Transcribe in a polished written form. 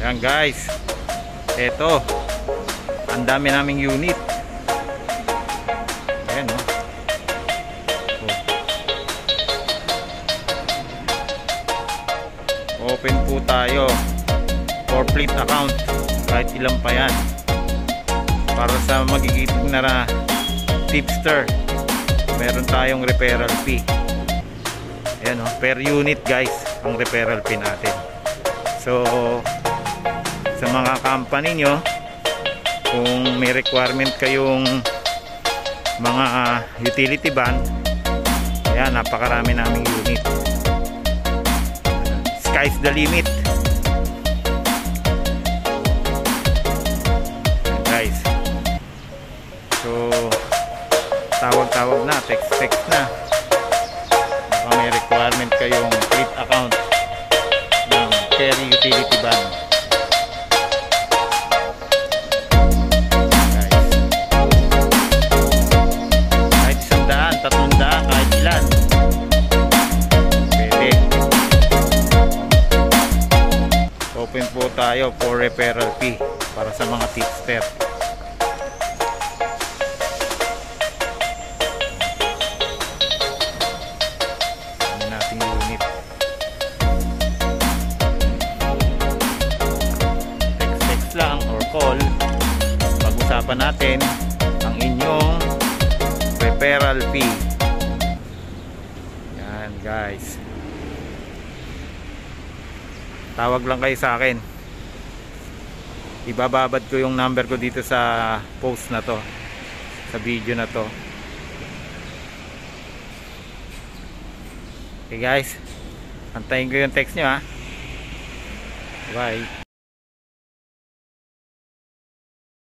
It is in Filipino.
Ayan guys, eto, ang dami naming unit. Ayan o. Open po tayo for fleet account, kahit ilan pa yan, para sa magiging na tipster. Meron tayong referral fee. Ayan o, per unit guys ang referral fee natin. So sa mga company nyo, kung may requirement kayong mga utility van, ayan, napakarami naming unit. Sky's the limit guys. So tawag na, text na, baka may requirement kayong fleet account ng carry utility van. Kahit 100, 300, kahit ilan pwede. Open po tayo for referral fee para sa mga tipster. Unit. Text lang or call, pag-usapan natin ang inyong referral fee. Yan guys, tawag lang kayo sa akin, ibababad ko yung number ko dito sa post na to, sa video na to. Okay guys, antayin ko yung text nyo ha. Bye.